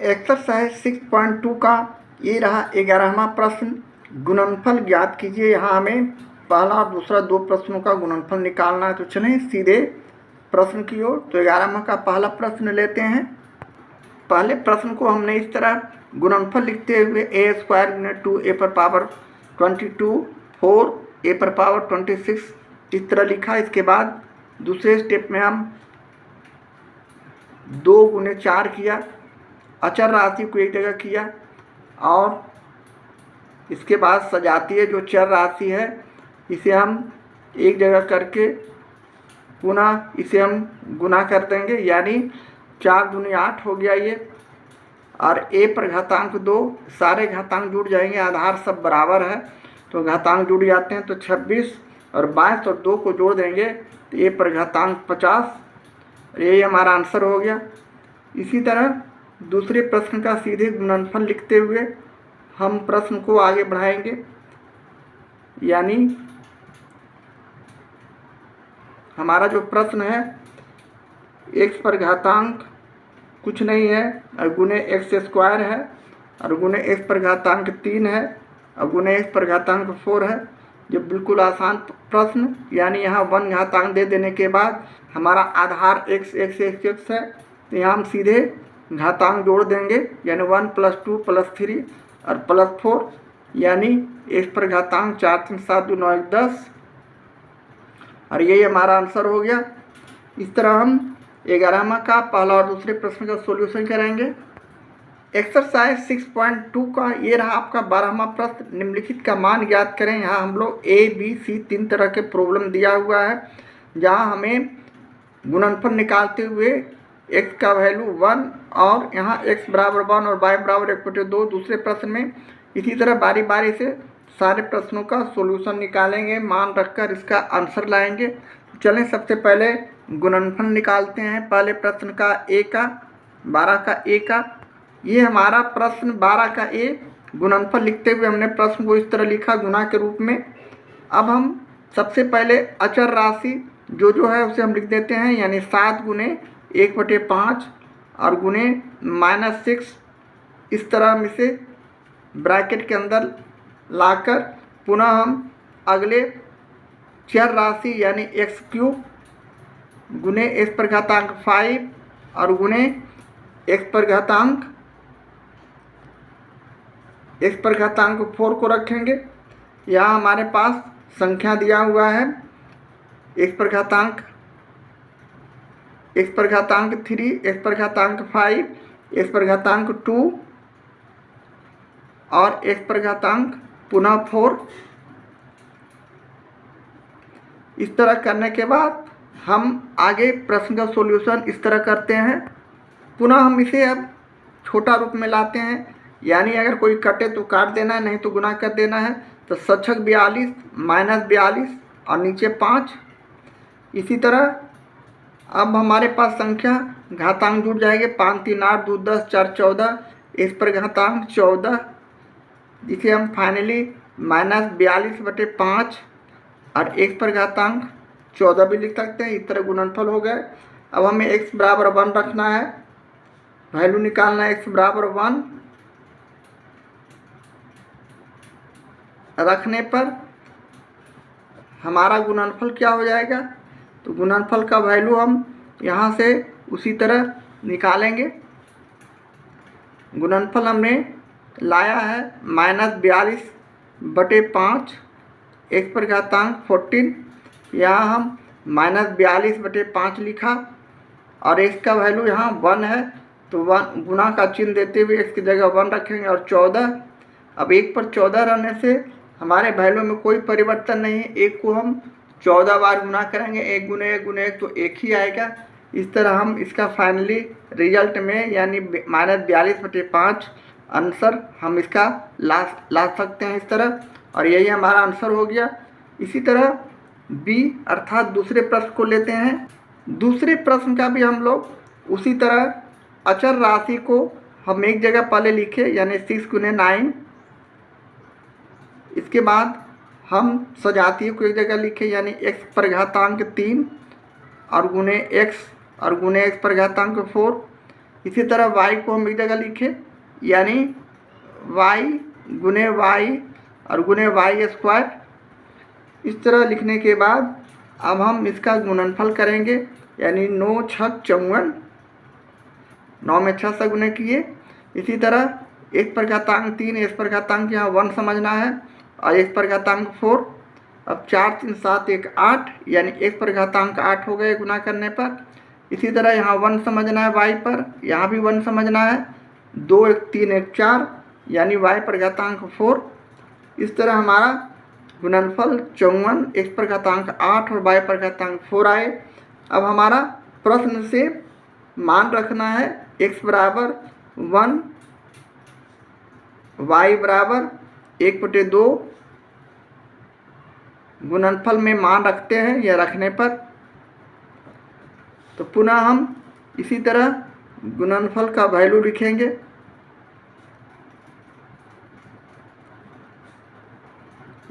Exercise 6.2 का ये रहा 11वां प्रश्न। गुणनफल ज्ञात कीजिए। यहाँ हमें पहला और दूसरा दो प्रश्नों का गुणनफल निकालना है। तो चलें सीधे प्रश्न की ओर। तो 11वां का पहला प्रश्न लेते हैं। पहले प्रश्न को हमने इस तरह गुणनफल लिखते हुए ए स्क्वायर गुने 2a पर पावर 22 4 a पर पावर 26 इस तरह लिखा। इसके बाद दूसरे स्टेप में हम 2 गुने 4 किया, अचर राशि को एक जगह किया और इसके बाद सजातीय जो चर राशि है इसे हम एक जगह करके पुनः इसे हम गुना कर देंगे, यानी 4 गुने 8 हो गया ये। और a पर घातांक 2, सारे घातांक जुड़ जाएंगे, आधार सब बराबर है तो घातांक जुड़ जाते हैं। तो 26 और 22 और 2 को जोड़ देंगे तो a पर घातांक 50। यही हमारा आंसर हो गया। इसी तरह दूसरे प्रश्न का सीधे गुणनफल लिखते हुए हम प्रश्न को आगे बढ़ाएंगे, यानी हमारा जो प्रश्न है x पर घातांक कुछ नहीं है और गुने x स्क्वायर है और गुने x पर घातांक 3 है और गुने x पर घातांक 4 है। जो बिल्कुल आसान प्रश्न, यानी यहाँ 1 घातांक दे देने के बाद हमारा आधार x x x x है तो यहाँ हम सीधे घातांक जोड़ देंगे, यानी 1 + 2 + 3 और +4, यानी x पर घातांक 4 3 7 2 9 1 10 और यही हमारा आंसर हो गया। इस तरह हम 11वां का पहला और दूसरे प्रश्न का सॉल्यूशन करेंगे। एक्सरसाइज 6.2 का ये रहा आपका 12वां प्रश्न। निम्नलिखित का मान ज्ञात करें। यहाँ हम लोग A B C 3 तरह के प्रॉब्लम दिया हुआ है, जहाँ हमें गुणनफल निकालते हुए x का वैल्यू 1 और यहाँ x बराबर 1 और y बराबर 1/2 दूसरे प्रश्न में। इसी तरह बारी बारी से सारे प्रश्नों का सॉल्यूशन निकालेंगे, मान रखकर इसका आंसर लाएंगे। चलें सबसे पहले गुणनफल निकालते हैं। पहले प्रश्न का a का 12 का a का, ये हमारा प्रश्न 12 का a। गुणनफल लिखते हुए हमने प्रश्न को इस तरह लिखा गुना के रूप में। अब हम सबसे पहले अचर राशि जो है उसे हम लिख देते हैं, यानी 7 गुने 1/5 और गुने -6। इस तरह हम इसे ब्रैकेट के अंदर लाकर पुनः हम अगले चर राशि यानी x³ गुने x पर घातांक 5 और गुने x पर घातांक 4 को रखेंगे। यहाँ हमारे पास संख्या दिया हुआ है x पर घातांक 3, x पर घातांक 5, x पर घातांक 2 और x पर घातांक पुनः 4। इस तरह करने के बाद हम आगे प्रश्न का सॉल्यूशन इस तरह करते हैं। पुनः हम इसे अब छोटा रूप में लाते हैं, यानी अगर कोई कटे तो काट देना है, नहीं तो गुना कर देना है। तो 7×6 42 -42 और नीचे 5। इसी तरह अब हमारे पास संख्या घातांक जुड़ जाएंगे। 5 3 8 2 10 4 14, x पर घातांक 14, जिसे हम फाइनली -42/5 और x पर घातांक 14 भी लिख सकते हैं। इस तरह गुणनफल हो गए। अब हमें x बराबर 1 रखना है, वैल्यू निकालना है। x बराबर 1 रखने पर हमारा गुणनफल क्या हो जाएगा, तो गुणनफल का वैल्यू हम यहाँ से उसी तरह निकालेंगे। गुणनफल हमने लाया है -42/5, x पर घातांक 14। यहाँ हम -42/5 लिखा और x का वैल्यू यहाँ 1 है तो 1 गुना का चिन्ह देते हुए x की जगह 1 रखेंगे और 14। अब 1 पर 14 रहने से हमारे वैल्यू में कोई परिवर्तन नहीं है। 1 को हम 14 बार गुना करेंगे, 1 गुने 1 गुने 1 तो 1 ही आएगा। इस तरह हम इसका फाइनली रिजल्ट में यानी -42/5 आंसर हम इसका ला सकते हैं इस तरह, और यही हमारा आंसर हो गया। इसी तरह बी अर्थात दूसरे प्रश्न को लेते हैं। दूसरे प्रश्न का भी हम लोग उसी तरह अचर राशि को हम एक जगह पहले लिखे, यानी 6 गुने 9। इसके बाद हम सजातीय को एक जगह लिखे, यानी x पर घातांक 3 और गुने x पर घातांक 4। इसी तरह y को हम एक जगह लिखे, यानी y गुने y और गुने y स्क्वायर। इस तरह लिखने के बाद अब हम इसका गुणनफल करेंगे, यानी 9 छक 54, 9 में 6 से गुने किए। इसी तरह x पर घातांक 3, x पर घातांक यहाँ 1 समझना है, और x पर घातांक 4। अब 4 3 7 1 8, यानी x पर घातांक 8 हो गए गुना करने पर। इसी तरह यहाँ 1 समझना है y पर, यहाँ भी 1 समझना है। 2 1 3 1 4, यानी y पर घातांक 4। इस तरह हमारा गुणनफल 54, x पर घातांक 8 और y पर घातांक 4 आए। अब हमारा प्रश्न से मान रखना है, x बराबर 1, y बराबर 1/2। गुणनफल में मान रखते हैं, यह रखने पर तो पुनः हम इसी तरह गुणनफल का वैल्यू लिखेंगे।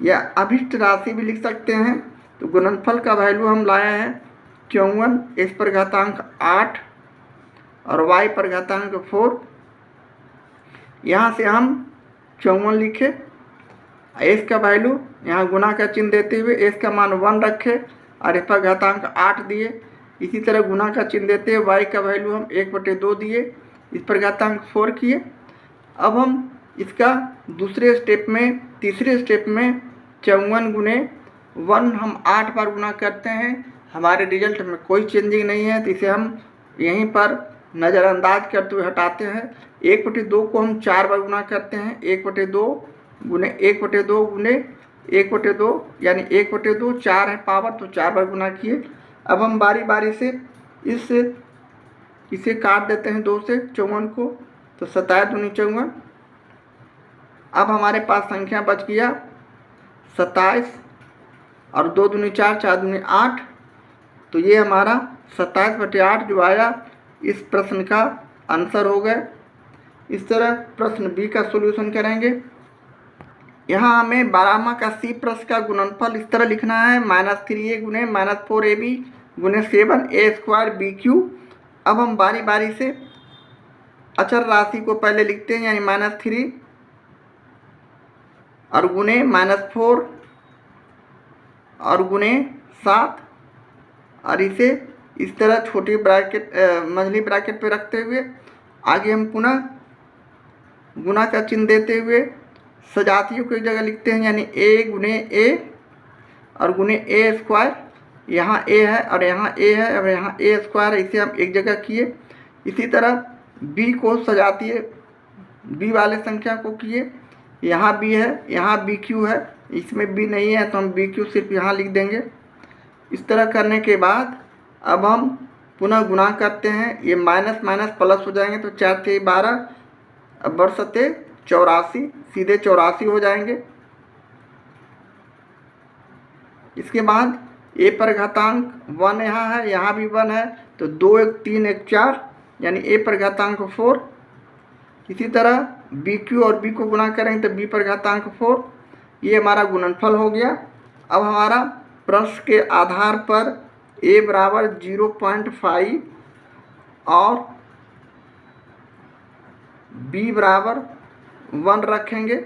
या अभिष्ट राशि भी लिख सकते हैं। तो गुणनफल का वैल्यू हम लाए हैं 54, x पर घातांक 8 और y पर घातांक 4। यहाँ से हम 54 लिखे, x का वैल्यू यहाँ गुना का चिन्ह देते हुए x का मान 1 रखे और इस पर घातांक 8 दिए। इसी तरह गुना का चिन्ह देते हुए y का वैल्यू हम 1/2 दिए, इस पर घातांक 4 किए। अब हम इसका दूसरे स्टेप में, तीसरे स्टेप में 54 गुने 1 हम 8 बार गुना करते हैं। हमारे रिजल्ट में कोई चेंजिंग नहीं है, तो इसे हम यहीं पर नज़रअंदाज करते हुए हटाते हैं। 1/2 को हम 4 बार गुना करते हैं, 1/2 गुने 1/2 गुने 1/2, यानी 1/2 4 है पावर, तो 4 बार गुना किए। अब हम बारी बारी से इसे काट देते हैं 2 से 54 को, तो 27 दूनी 54। अब हमारे पास संख्या बच गया 27 और 2 दूनी 4, 4 दूनी 8। तो ये हमारा 27/8 जो आया इस प्रश्न का आंसर हो गया। इस तरह प्रश्न बी का सॉल्यूशन करेंगे। यहाँ हमें 12वां का सी प्रश्न का गुणनफल इस तरह लिखना है, -3a गुने -4ab गुने 7a² bq। अब हम बारी बारी से अचर राशि को पहले लिखते हैं, यानी -3 और गुने -4 और गुने 7, और इसे इस तरह छोटी ब्रैकेट मंझली ब्रैकेट पे रखते हुए आगे हम पुनः गुना का चिन्ह देते हुए सजातियों की जगह लिखते हैं, यानी a गुने a और गुने a²। यहाँ a है और यहाँ a है और यहाँ a², इसे हम एक जगह किए। इसी तरह b को सजातीय b वाले संख्या को किए, यहाँ b है, यहाँ bq है, इसमें b नहीं है तो हम bq सिर्फ यहाँ लिख देंगे। इस तरह करने के बाद अब हम पुनः गुना करते हैं, ये माइनस माइनस प्लस हो जाएंगे, तो 4 × 12, अब बढ़ सकते 84, सीधे 84 हो जाएंगे। इसके बाद a पर घातांक 1 यहाँ है, यहाँ भी 1 है, तो 2 1 3 1 4, यानी a पर घातांक 4। इसी तरह bq और b को गुना करेंगे तो b पर घातांक 4। ये हमारा गुणनफल हो गया। अब हमारा प्रश्न के आधार पर a बराबर 0.5 और b बराबर 1 रखेंगे।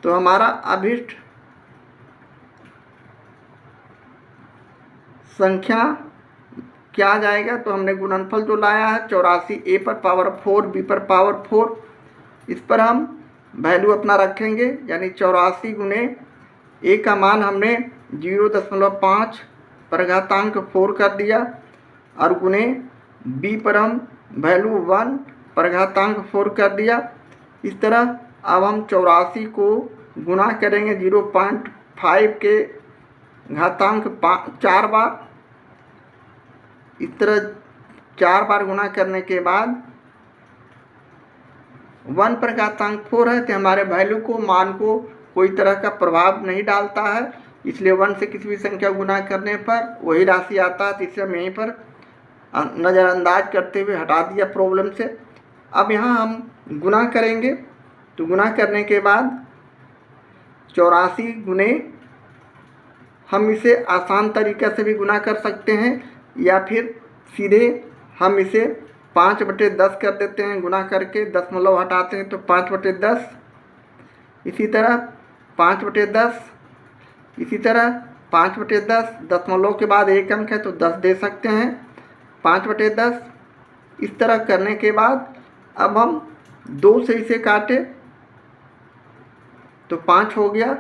तो हमारा अभिष्ट संख्या क्या आ जाएगा, तो हमने गुणनफल जो लाया है 84 a पर पावर 4 b पर पावर 4, इस पर हम वैल्यू अपना रखेंगे, यानी 84 गुने a का मान हमने 0.5 पर घातांक 4 कर दिया और गुने b पर हम वैल्यू 1 पर घातांक 4 कर दिया। इस तरह अब हम 84 को गुना करेंगे 0.5 के घातांक 4 बार। इस तरह 4 बार गुना करने के बाद 1 पर घातांक 4 है, तो हमारे वैल्यू को, मान को कोई तरह का प्रभाव नहीं डालता है, इसलिए 1 से किसी भी संख्या गुना करने पर वही राशि आता है। तो इसे हम यहीं पर नज़रअंदाज करते हुए हटा दिया प्रॉब्लम से। अब यहाँ हम गुना करेंगे, तो गुना करने के बाद 84 गुने हम इसे आसान तरीके से भी गुना कर सकते हैं, या फिर सीधे हम इसे 5/10 कर देते हैं। गुना करके दशमलव हटाते हैं तो 5/10, इसी तरह 5/10, इसी तरह 5/10, दशमलव के बाद एक अंक है तो 10 दे सकते हैं, 5/10। इस तरह करने के बाद अब हम 2 से इसे काटे तो 5 हो गया,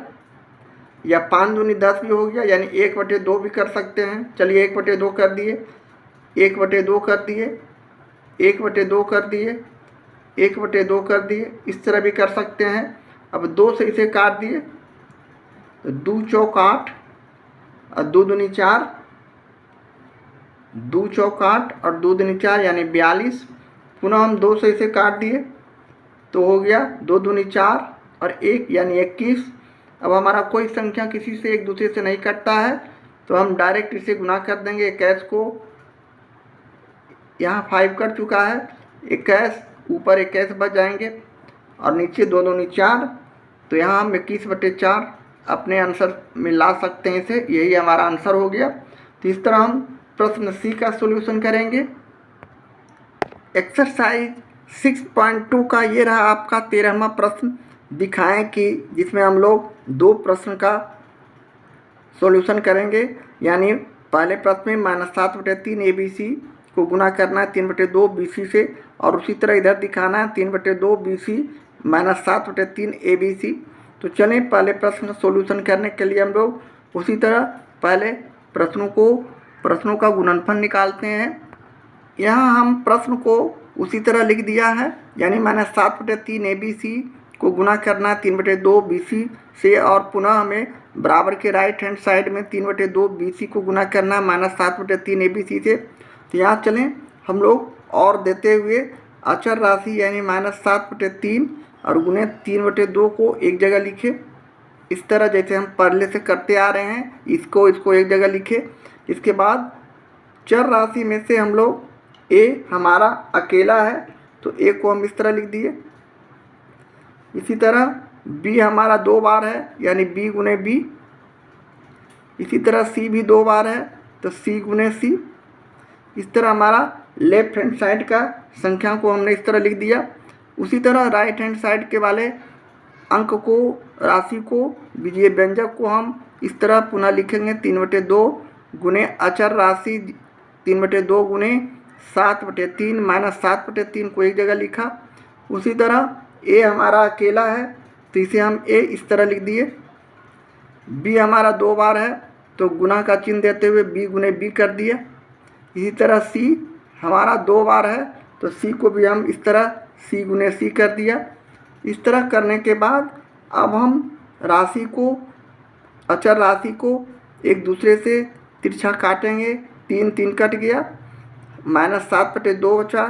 या 5 दूनी 10 भी हो गया, यानी 1/2 भी कर सकते हैं। चलिए 1/2 कर दिए, 1/2 कर दिए, 1/2 कर दिए, 1/2 कर दिए, इस तरह भी कर सकते हैं। अब 2 से इसे काट दिए तो 2 चौक 8 और 2 दूनी 4, 2 चौक 8 और 2 दूनी 4 यानी 42। पुनः हम 2 से इसे काट दिए तो हो गया 2 दूनी 4 और 1 यानी 21। अब हमारा कोई संख्या किसी से एक दूसरे से नहीं कटता है तो हम डायरेक्ट इसे गुना कर देंगे। 21 को यहाँ 5 कट चुका है, 21 ऊपर 21 बच जाएंगे और नीचे 2 दूनी 4, तो यहाँ हम 21/4 अपने आंसर में ला सकते हैं इसे। यही हमारा आंसर हो गया। तो इस तरह हम प्रश्न सी का सॉल्यूशन करेंगे। एक्सरसाइज 6.2 का ये रहा आपका 13वां प्रश्न। दिखाएं कि जिसमें हम लोग 2 प्रश्न का सॉल्यूशन करेंगे, यानी पहले प्रश्न में -7/3 ABC को गुना करना है 3/2 BC से, और उसी तरह इधर दिखाना है 3/2 BC -7/3 ABC। तो चलें पहले प्रश्न का सॉल्यूशन करने के लिए हम लोग उसी तरह पहले प्रश्नों का गुणनफल निकालते हैं। यहाँ हम प्रश्न को उसी तरह लिख दिया है, यानी -7/3 ABC को गुना करना है 3/2 BC से, और पुनः हमें बराबर के राइट हैंड साइड में 3/2 BC को गुना करना है -7/3 ABC से। तो यहाँ चलें हम लोग और देते हुए अचर राशि यानी -7/3 और गुने 3/2 को एक जगह लिखे, इस तरह जैसे हम पहले से करते आ रहे हैं। इसको एक जगह लिखे। इसके बाद चर राशि में से हम लोग a हमारा अकेला है तो a को हम इस तरह लिख दिए। इसी तरह b हमारा 2 बार है यानी b गुने b। इसी तरह c भी 2 बार है तो c गुने c। इस तरह हमारा लेफ्ट हैंड साइड का संख्या को हमने इस तरह लिख दिया। उसी तरह राइट हैंड साइड के वाले अंक को, राशि को, बीजीय व्यंजक को हम इस तरह पुनः लिखेंगे 3/2 गुने अचर राशि 3/2 गुने 7/3 -7/3 को एक जगह लिखा। उसी तरह a हमारा अकेला है तो इसे हम a इस तरह लिख दिए। b हमारा 2 बार है तो गुना का चिन्ह देते हुए b गुने b कर दिया। इसी तरह c हमारा 2 बार है तो c को भी हम इस तरह c गुने c कर दिया। इस तरह करने के बाद अब हम राशि को, अचर राशि को एक दूसरे से तिरछा काटेंगे। 3 कट गया, -7/2 बचा।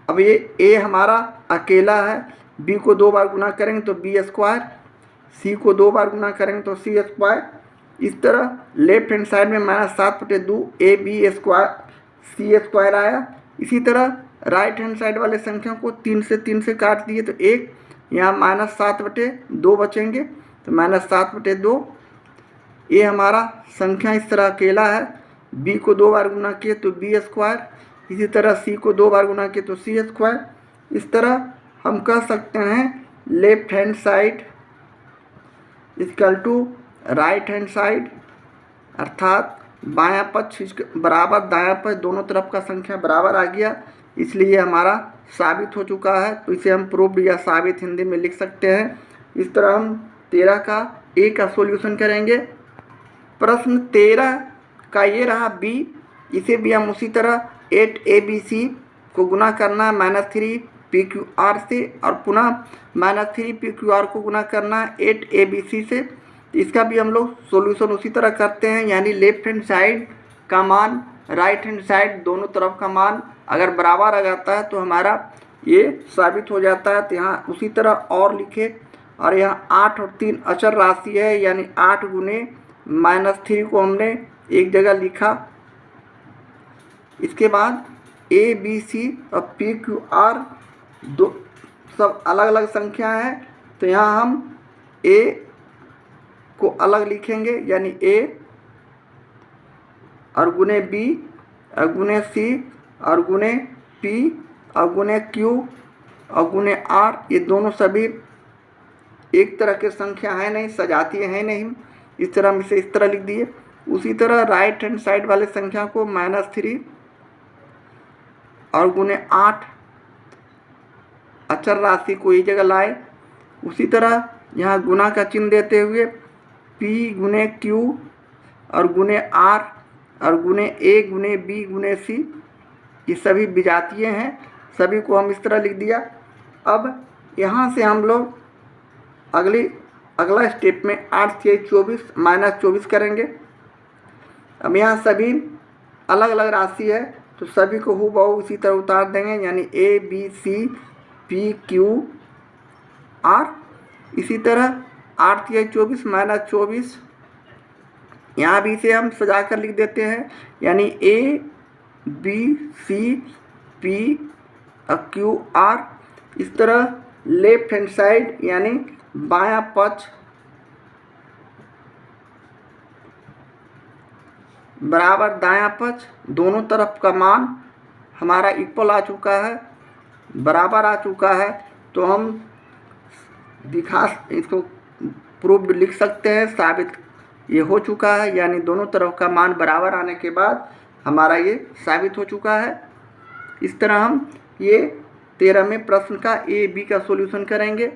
अब ये a हमारा अकेला है, b को 2 बार गुना करेंगे तो b², c को 2 बार गुना करेंगे तो c²। इस तरह लेफ्ट हैंड साइड में -7/2 ab² c² आया। इसी तरह राइट हैंड साइड वाले संख्या को 3 से काट दिए तो 1, यहाँ -7/2 बचेंगे तो -7/2। ये हमारा संख्या इस तरह अकेला है, b को 2 बार गुना किए तो b²। इसी तरह c को 2 बार गुना किए तो c²। इस तरह हम कह सकते हैं left hand side equal to right hand side, अर्थात बायां पक्ष बराबर दायां पक्ष, दोनों तरफ का संख्या बराबर आ गया, इसलिए हमारा साबित हो चुका है। तो इसे हम प्रूफ या साबित हिंदी में लिख सकते हैं। इस तरह हम 13 का ए का सॉल्यूशन करेंगे। प्रश्न 13 का ये रहा बी। इसे भी हम उसी तरह 8abc को गुना करना है -3pqr से, और पुनः -3pqr को गुना करना है 8abc से। इसका भी हम लोग सॉल्यूशन उसी तरह करते हैं, यानी लेफ्ट हैंड साइड का मान, राइट हैंड साइड, दोनों तरफ का मान अगर बराबर आ जाता है तो हमारा ये साबित हो जाता है। तो यहाँ उसी तरह और लिखे, और यहाँ 8 और 3 अचर राशि है, यानी 8 गुने -3 को हमने एक जगह लिखा। इसके बाद a b c और p q r दो सब अलग अलग संख्या है, तो यहाँ हम a इसको अलग लिखेंगे, यानी ए और गुने बी और गुने सी और गुने पी और गुने क्यू और गुने आर, ये दोनों सभी एक तरह के संख्या है नहीं, सजातीय है नहीं, इस तरह हम इसे इस तरह लिख दिए। उसी तरह राइट हैंड साइड वाले संख्या को -3 और गुने 8 अचर राशि को एक जगह लाए। उसी तरह यहाँ गुना का चिन्ह देते हुए P गुने Q और गुने R और गुने A गुने B गुने C, ये सभी विजातीय हैं, सभी को हम इस तरह लिख दिया। अब यहाँ से हम लोग अगला स्टेप में 8 से 24 -24 करेंगे। अब यहाँ सभी अलग अलग राशि है तो सभी को हूबहू इसी तरह उतार देंगे, यानी A B C P Q R। इसी तरह 8 से 24 -24, यहाँ भी इसे हम सजा कर लिख देते हैं, यानी A B C P Q R। इस तरह लेफ्ट हैंड साइड यानी बायां पक्ष बराबर दायां पक्ष, दोनों तरफ का मान हमारा इक्वल आ चुका है, बराबर आ चुका है। तो हम इसको प्रूफ लिख सकते हैं, साबित ये हो चुका है, यानी दोनों तरफ का मान बराबर आने के बाद हमारा ये साबित हो चुका है। इस तरह हम ये 13वें प्रश्न का A B का सॉल्यूशन करेंगे।